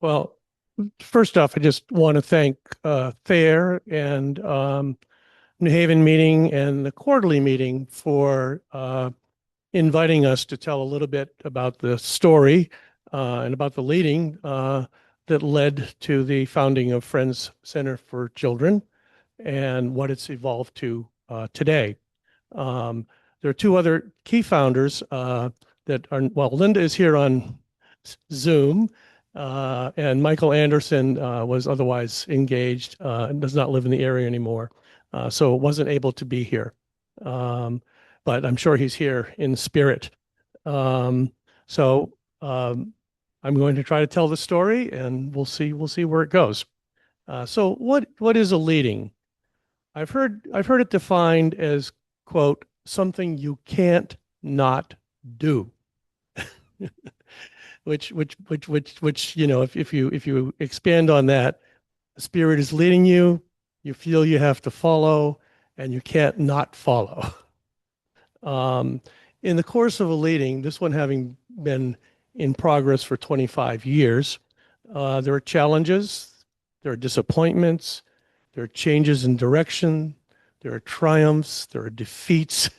Well, first off, I just want to thank Thayer and New Haven meeting and the quarterly meeting for inviting us to tell a little bit about the story and about the leading that led to the founding of Friends Center for Children and what it's evolved to today. There are two other key founders that are, well, Linda is here on Zoom, and Michael Anderson was otherwise engaged and does not live in the area anymore, so wasn't able to be here. But I'm sure he's here in spirit. So I'm going to try to tell the story, and we'll see where it goes. So what is a leading? I've heard it defined as, quote, something you can't not do. which if you expand on that, the spirit is leading you, you feel you have to follow, and you can't not follow. In the course of a leading, this one having been in progress for 25 years, there are challenges, there are disappointments, there are changes in direction, there are triumphs, there are defeats,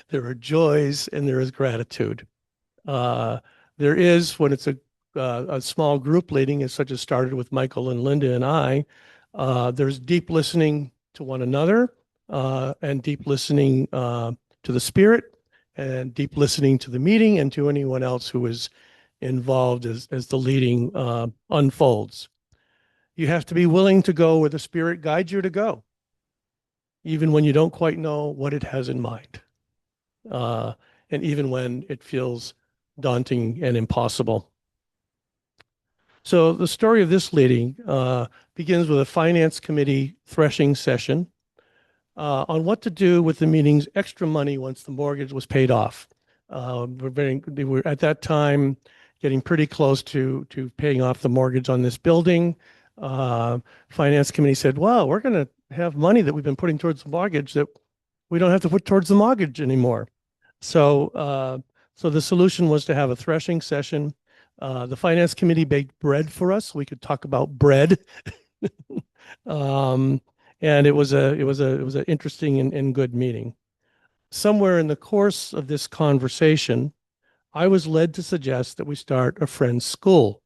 there are joys, and there is gratitude. There is, when it's a small group leading, as such as started with Michael and Linda and I, there's deep listening to one another and deep listening to the spirit and deep listening to the meeting and to anyone else who is involved as the leading unfolds. You have to be willing to go where the spirit guides you to go, even when you don't quite know what it has in mind, and even when it feels daunting and impossible. So the story of this leading begins with a finance committee threshing session on what to do with the meeting's extra money once the mortgage was paid off. They were at that time getting pretty close to paying off the mortgage on this building. Finance committee said, well, we're going to have money that we've been putting towards the mortgage that we don't have to put towards the mortgage anymore. So the solution was to have a threshing session. The finance committee baked bread for us. We could talk about bread. And it was an interesting and good meeting. Somewhere in the course of this conversation, I was led to suggest that we start a friend's school.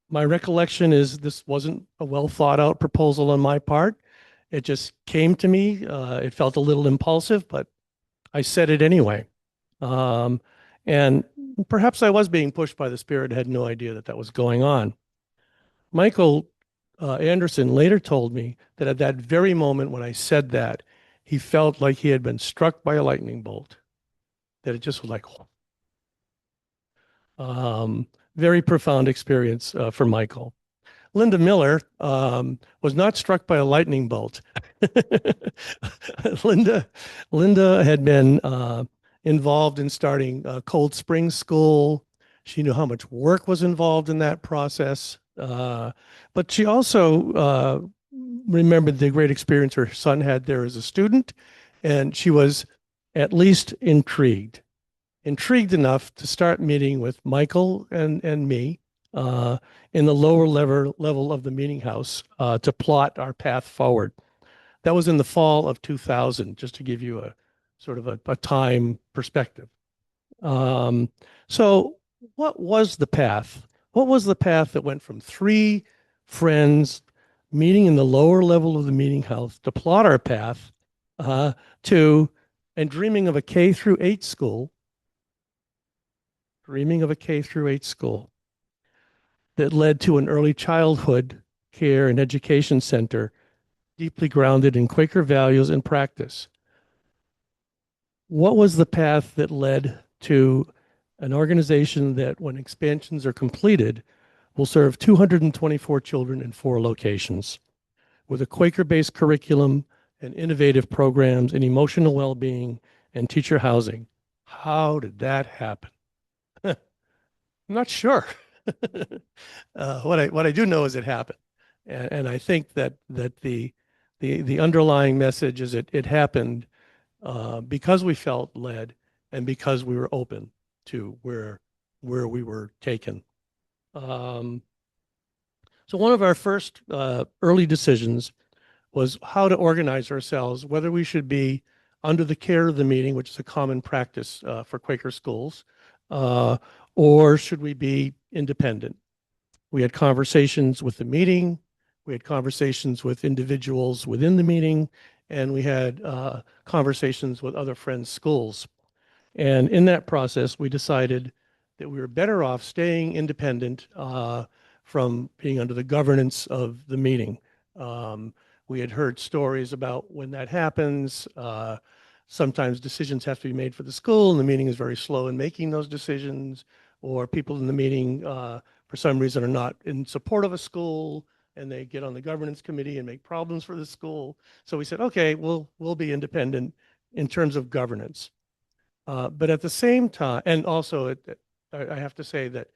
My recollection is this wasn't a well thought out proposal on my part. It just came to me. It felt a little impulsive, but I said it anyway. And perhaps I was being pushed by the spirit, had no idea that was going on. Michael Anderson later told me that at that very moment when I said that, he felt like he had been struck by a lightning bolt, that it just was like, very profound experience for Michael. Linda Miller was not struck by a lightning bolt. Linda had been involved in starting Cold Spring School. She knew how much work was involved in that process. But she also remembered the great experience her son had there as a student, and she was at least intrigued enough to start meeting with Michael and me in the lower level of the meeting house to plot our path forward. That was in the fall of 2000, just to give you a sort of a time perspective. So what was the path? What was the path that went from three friends meeting in the lower level of the meeting house to plot our path to and dreaming of a K through 8 school, that led to an early childhood care and education center deeply grounded in Quaker values and practice? What was the path that led to an organization that, when expansions are completed, will serve 224 children in 4 locations with a Quaker-based curriculum and innovative programs in emotional well-being and teacher housing? How did that happen? I'm not sure. What I do know is it happened, and I think that the underlying message is it happened because we felt led and because we were open to where we were taken. So one of our first early decisions was how to organize ourselves, whether we should be under the care of the meeting, which is a common practice for Quaker schools, uh, or should we be independent? We had conversations with the meeting, we had conversations with individuals within the meeting, and we had conversations with other friends' schools. And in that process, we decided that we were better off staying independent from being under the governance of the meeting. Um, we had heard stories about when that happens. Sometimes decisions have to be made for the school, and the meeting is very slow in making those decisions, or people in the meeting, for some reason, are not in support of a school, and they get on the governance committee and make problems for the school. So we said, okay, we'll be independent in terms of governance. But at the same time, and also I have to say that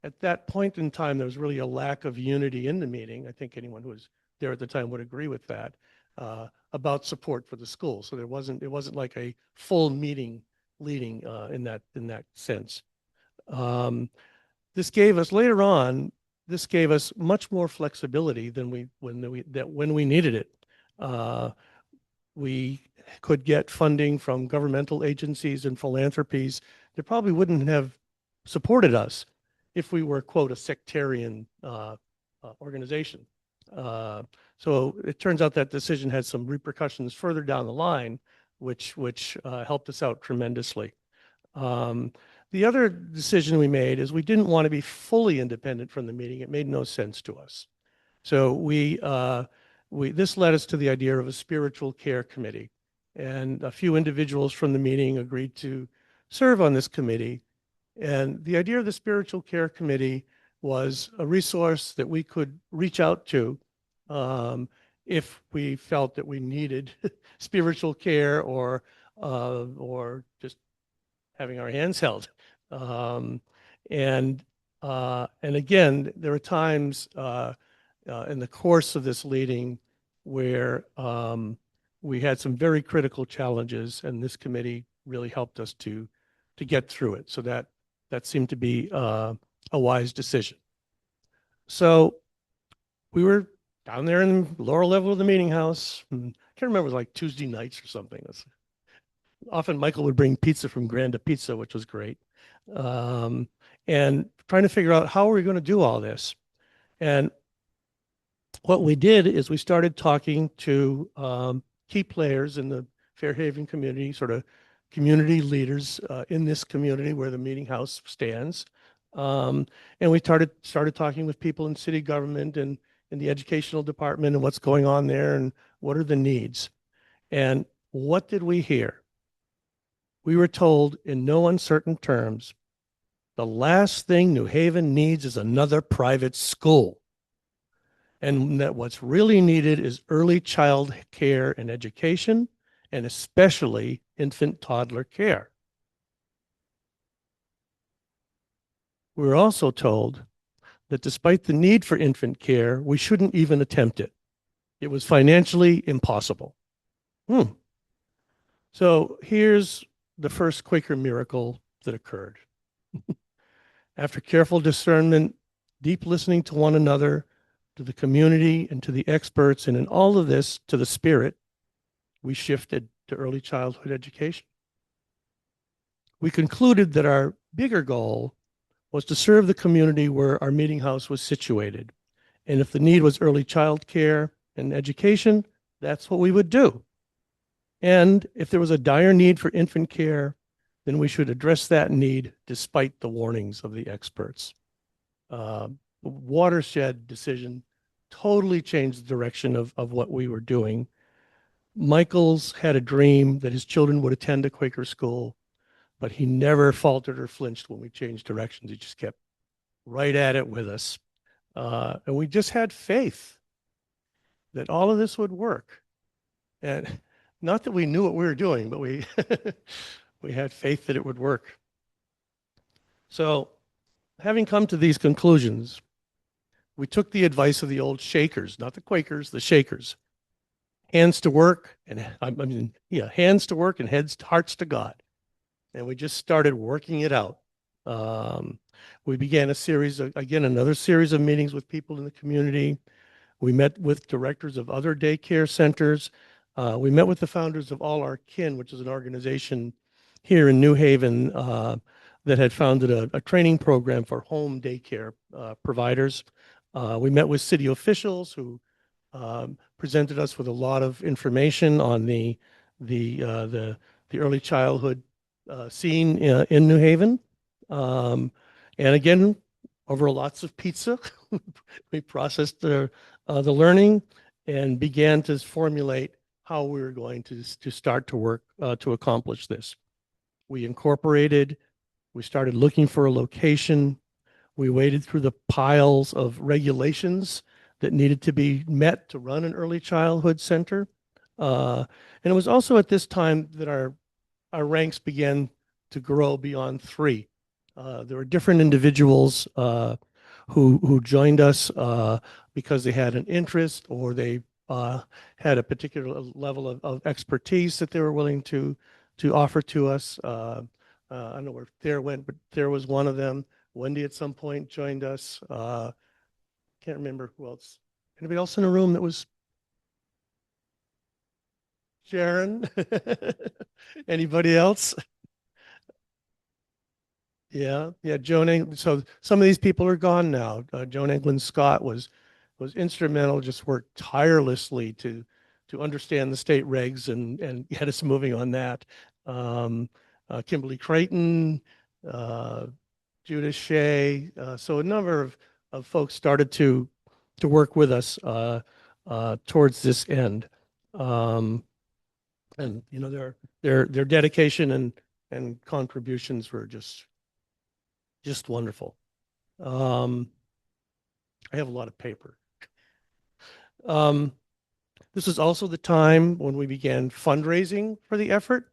at that point in time, there was really a lack of unity in the meeting. I think anyone who was there at the time would agree with that, about support for the school. So it wasn't like a full meeting leading in that sense. Um, this gave us later on, this gave us much more flexibility than when we needed it. Uh, we could get funding from governmental agencies and philanthropies that probably wouldn't have supported us if we were, quote, a sectarian organization. So it turns out that decision had some repercussions further down the line, which helped us out tremendously. Um, the other decision we made is we didn't want to be fully independent from the meeting. It made no sense to us. So this led us to the idea of a spiritual care committee. And a few individuals from the meeting agreed to serve on this committee. And the idea of the spiritual care committee was a resource that we could reach out to if we felt that we needed spiritual care or just having our hands held. Um, and again, there were times in the course of this leading where we had some very critical challenges, and this committee really helped us to get through it. So that seemed to be a wise decision. So we were down there in the lower level of the meeting house. I can't remember, it was like Tuesday nights or something. Often Michael would bring pizza from Granda Pizza, which was great. And trying to figure out how are we going to do all this. And what we did is we started talking to key players in the Fairhaven community, sort of community leaders in this community where the meeting house stands. And we started talking with people in city government and in the educational department and what's going on there and what are the needs. And what did we hear? We were told in no uncertain terms, the last thing New Haven needs is another private school. And that what's really needed is early child care and education, and especially infant toddler care. We were also told that despite the need for infant care, we shouldn't even attempt it. It was financially impossible. So here's the first Quaker miracle that occurred. After careful discernment, deep listening to one another, to the community, and to the experts, and in all of this, to the spirit, we shifted to early childhood education. We concluded that our bigger goal was to serve the community where our meeting house was situated. And if the need was early child care and education, that's what we would do. And if there was a dire need for infant care, then we should address that need despite the warnings of the experts. Watershed decision totally changed the direction of what we were doing. Michael's had a dream that his children would attend a Quaker school, but he never faltered or flinched when we changed directions. He just kept right at it with us. And we just had faith that all of this would work. And not that we knew what we were doing, but we we had faith that it would work. So, having come to these conclusions, we took the advice of the old Shakers, not the Quakers, the Shakers. Hands to work, and hands to work and hearts to God. And we just started working it out. Um, we began a series of, again, another series of meetings with people in the community. We met with directors of other daycare centers. We met with the founders of All Our Kin, which is an organization here in New Haven that had founded a training program for home daycare providers. We met with city officials who presented us with a lot of information on the uh, the, the early childhood scene in New Haven. Um, and again, over lots of pizza, we processed the learning and began to formulate how we were going to start to work to accomplish this. We incorporated, we started looking for a location. We waded through the piles of regulations that needed to be met to run an early childhood center. And it was also at this time that our ranks began to grow beyond three. There were different individuals who joined us because they had an interest or they had a particular level of expertise that they were willing to offer to us. I don't know where Thayer went, but Thayer was one of them. Wendy at some point joined us. Can't remember who else. Anybody else in the room that was Sharon? Anybody else? Yeah, yeah. Joan England. So some of these people are gone now. Joan England Scott was instrumental. Just worked tirelessly to understand the state regs and get us moving on that. Kimberly Creighton, uh, Judith Shea. So a number of folks started to work with us towards this end. Um, and you know their dedication and contributions were just wonderful. Um, I have a lot of paper. Um, this is also the time when we began fundraising for the effort,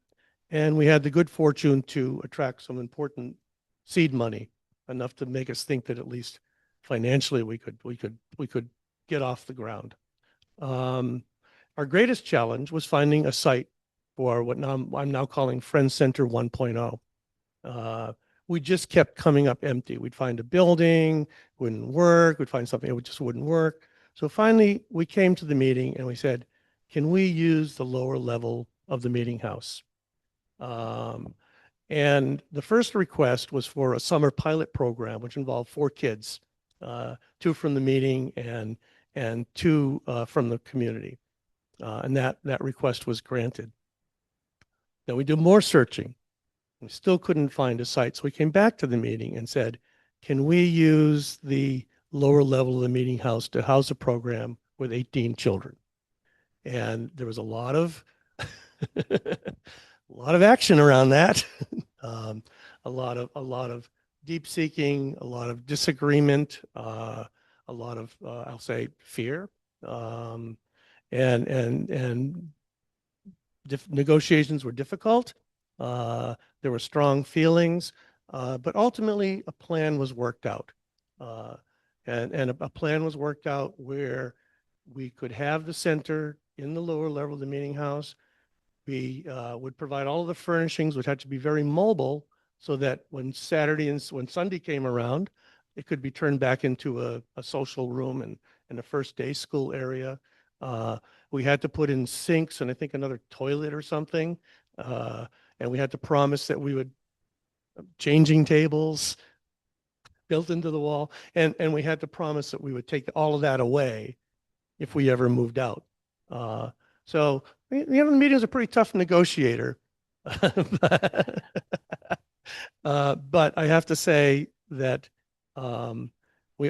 and we had the good fortune to attract some important seed money, enough to make us think that at least financially we could get off the ground. Um, our greatest challenge was finding a site for what now I'm now calling Friends Center 1.0. We just kept coming up empty. We'd find a building, wouldn't work. We'd find something, it just wouldn't work. So finally, we came to the meeting and we said, can we use the lower level of the meeting house? And the first request was for a summer pilot program, which involved 4 kids, two from the meeting and two from the community. And that request was granted. Then we did more searching. We still couldn't find a site. So we came back to the meeting and said, can we use the lower level of the meeting house to house a program with 18 children? And there was a lot of action around that. A lot of deep seeking, a lot of disagreement, a lot of I'll say fear, and negotiations were difficult. There were strong feelings, but ultimately a plan was worked out. And a plan was worked out where we could have the center in the lower level of the meeting house. We would provide all of the furnishings, which had to be very mobile, so that when Saturday and when Sunday came around, it could be turned back into a social room and a first day school area. We had to put in sinks and I think another toilet or something. And we had to promise that we would changing tables built into the wall. And we had to promise that we would take all of that away if we ever moved out. So, you know, the meeting was a pretty tough negotiator. But I have to say that we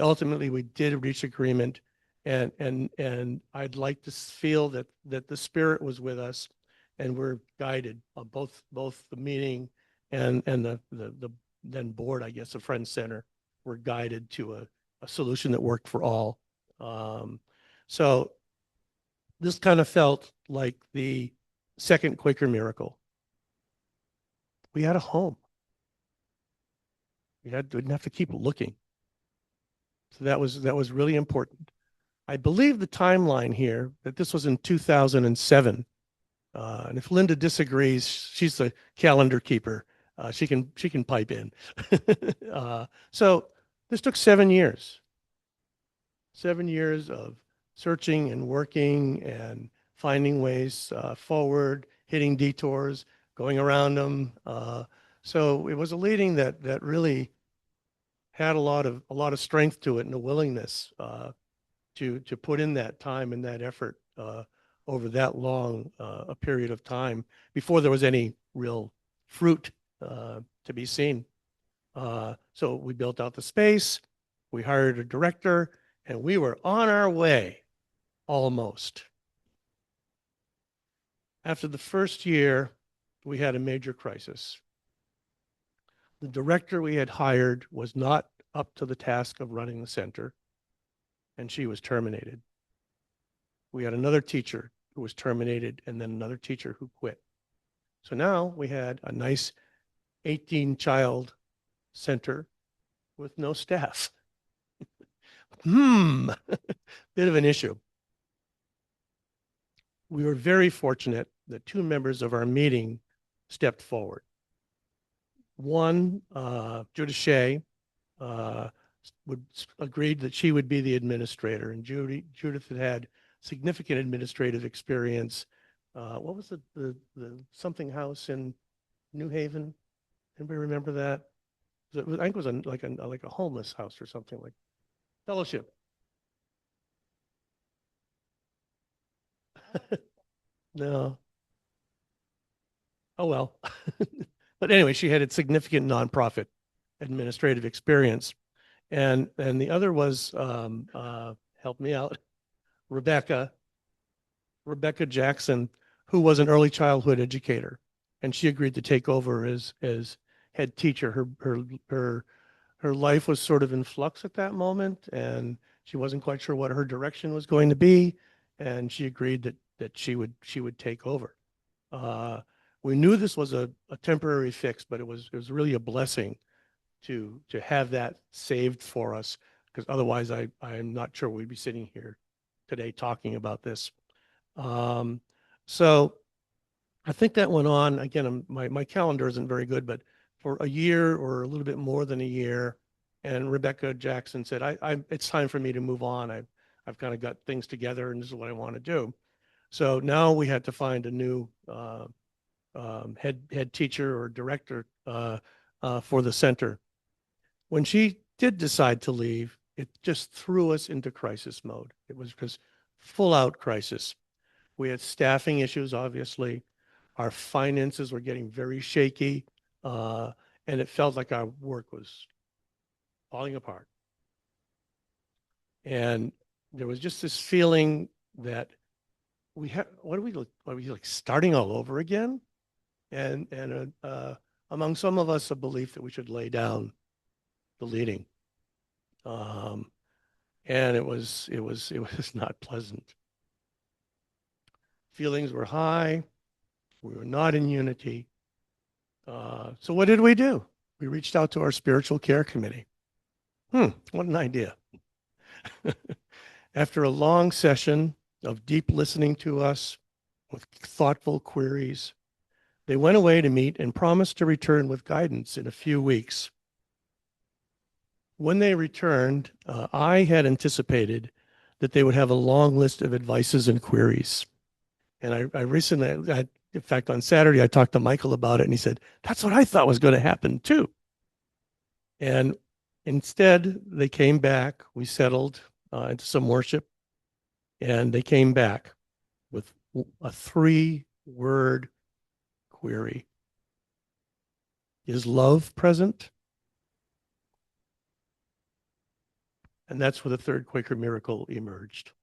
did reach agreement, and I'd like to feel that the spirit was with us, and we're guided both the meeting and the then board, I guess, the Friends Center, were guided to a solution that worked for all. So this kind of felt like the second Quaker miracle. We had a home. Didn't have to keep looking. So that was really important. I believe the timeline here that this was in 2007. And if Linda disagrees, she's the calendar keeper. She can pipe in. So this took 7 years. 7 years of searching and working and finding ways forward, hitting detours, going around them. So it was a leading that really had a lot of strength to it and a willingness to put in that time and that effort over that long a period of time before there was any real fruit to be seen. So we built out the space, we hired a director, and we were on our way almost. After the first year, we had a major crisis. The director we had hired was not up to the task of running the center, and she was terminated. We had another teacher who was terminated, and then another teacher who quit. So now we had a nice 18-child center with no staff. Bit of an issue. We were very fortunate that two members of our meeting stepped forward. One, Judith Shea, agreed that she would be the administrator, and Judith had significant administrative experience. What was the something house in New Haven? Anybody remember that? I think it was like a homeless house or something like Fellowship. No. Oh well. But anyway, she had a significant nonprofit administrative experience, and the other was help me out, Rebecca Jackson, who was an early childhood educator, and she agreed to take over as head teacher. Her life was sort of in flux at that moment, and she wasn't quite sure what her direction was going to be, and she agreed that she would take over. We knew this was a temporary fix, but it was really a blessing to have that saved for us, because otherwise I'm not sure we'd be sitting here today talking about this. So I think that went on. Again, my calendar isn't very good, but for a year or a little bit more than a year. And Rebecca Jackson said, it's time for me to move on. I've kind of got things together, and this is what I want to do. So now we had to find a new head teacher or director for the center. When she did decide to leave, it just threw us into crisis mode. It was just full out crisis. We had staffing issues, obviously. Our finances were getting very shaky, and it felt like our work was falling apart. And there was just this feeling that what are we like starting all over again? And among some of us, a belief that we should lay down the leading. And it was not pleasant. Feelings were high. We were not in unity. So what did we do? We reached out to our spiritual care committee. What an idea. After a long session of deep listening to us with thoughtful queries, they went away to meet and promised to return with guidance in a few weeks. When they returned, I had anticipated that they would have a long list of advices and queries. And I recently, in fact, on Saturday, I talked to Michael about it, and he said, that's what I thought was going to happen too. And instead, they came back. We settled into some worship, and they came back with a 3-word query. Is love present? And that's where the third Quaker miracle emerged.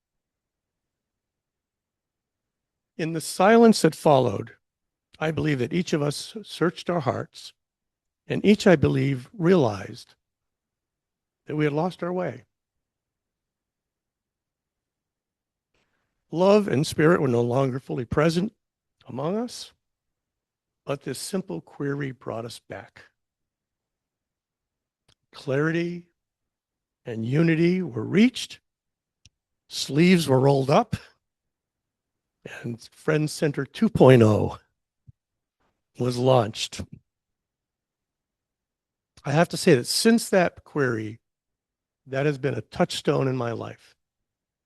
In the silence that followed, I believe that each of us searched our hearts, and each, I believe, realized that we had lost our way. Love and spirit were no longer fully present among us, but this simple query brought us back. Clarity and unity were reached, sleeves were rolled up, and Friends Center 2.0 was launched. I have to say that since that query, that has been a touchstone in my life.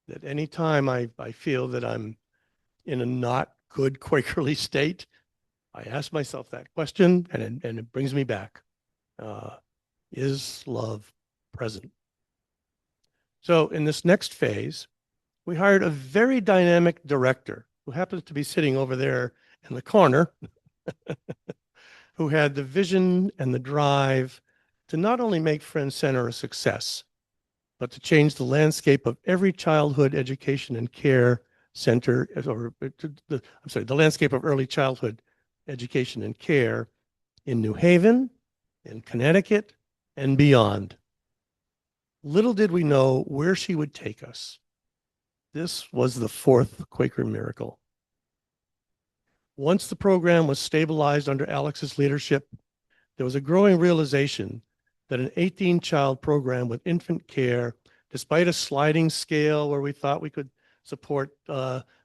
That anytime I feel that I'm in a not good Quakerly state, I ask myself that question, and it brings me back. Uh, is love present? So in this next phase, we hired a very dynamic director who happens to be sitting over there in the corner, who had the vision and the drive to not only make Friends Center a success, but to change the landscape of every childhood education and care center, or the landscape of early childhood education and care in New Haven, in Connecticut, and beyond. Little did we know where she would take us. This was the fourth Quaker miracle. Once the program was stabilized under Alex's leadership, there was a growing realization that an 18-child program with infant care, despite a sliding scale where we thought we could support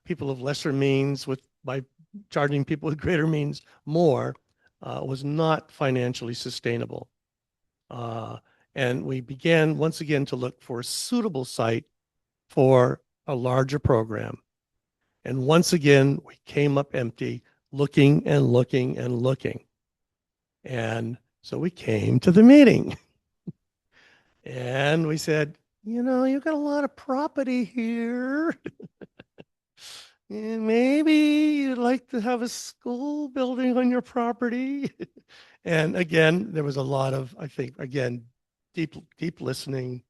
people of lesser means by charging people with greater means more, was not financially sustainable. Uh, and we began once again to look for a suitable site for a larger program. And once again, we came up empty, looking and looking and looking. And so we came to the meeting and we said, you know, you've got a lot of property here. And maybe you'd like to have a school building on your property. And again, there was a lot of, I think, again, deep listening,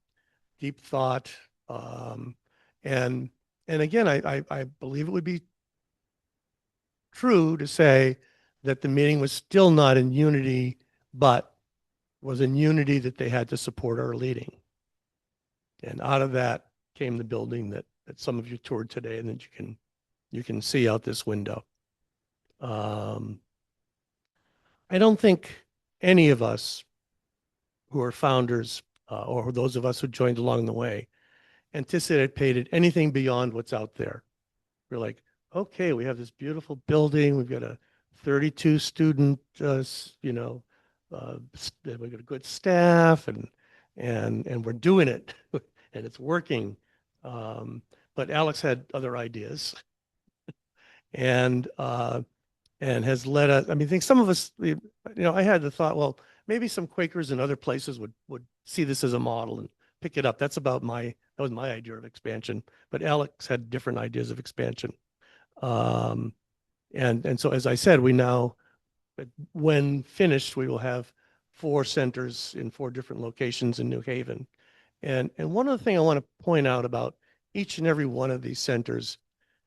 deep thought. Um, and and again, I believe it would be true to say that the meeting was still not in unity, but was in unity that they had to support our leading. And out of that came the building that some of you toured today and that you can see out this window. Um, I don't think any of us who are founders or those of us who joined along the way anticipated anything beyond what's out there. We're like, okay, we have this beautiful building. We've got a 32 student, we've got a good staff, and we're doing it, and it's working. But Alex had other ideas, and uh, and has led us. I mean, I think some of us, I had the thought, well, maybe some Quakers in other places would see this as a model and pick it up. That was my idea of expansion. But Alex had different ideas of expansion. Um, and so, as I said, we now, when finished, we will have 4 centers in 4 different locations in New Haven. And one other thing I want to point out about each and every one of these centers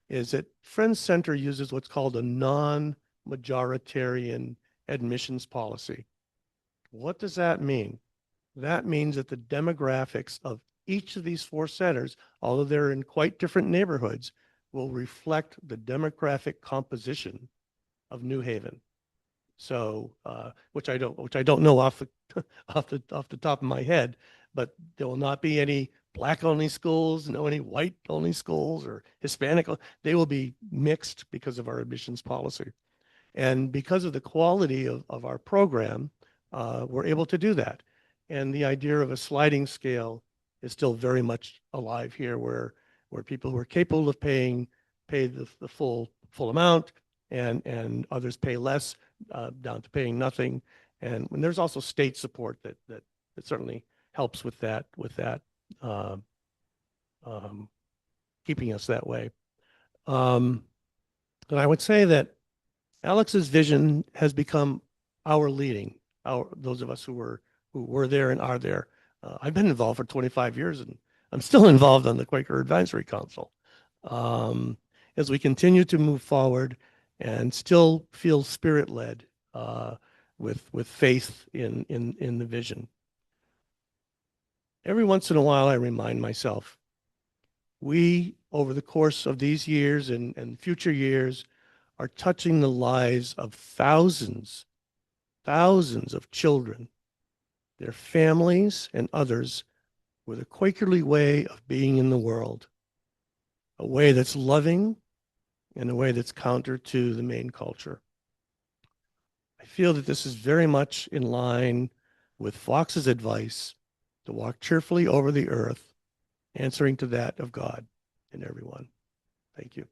is that Friends Center uses what's called a non-majoritarian admissions policy. What does that mean? That means that the demographics of each of these 4 centers, although they're in quite different neighborhoods, will reflect the demographic composition of New Haven. So, which I don't know off the off the top of my head, but there will not be any black only schools, no any white only schools or Hispanic. They will be mixed because of our admissions policy. And because of the quality of our program, we're able to do that. And the idea of a sliding scale is still very much alive here, where people who are capable of pay the full amount, and others pay less, down to paying nothing. And when there's also state support that certainly helps with that uh, um, keeping us that way. And I would say that Alex's vision has become our leading, those of us who were there and are there. I've been involved for 25 years, and I'm still involved on the Quaker Advisory Council. As we continue to move forward and still feel spirit-led, with faith in the vision. Every once in a while, I remind myself, we, over the course of these years and future years, are touching the lives of thousands of children, their families, and others with a Quakerly way of being in the world, a way that's loving and a way that's counter to the main culture. I feel that this is very much in line with Fox's advice to walk cheerfully over the earth, answering to that of God and everyone. Thank you.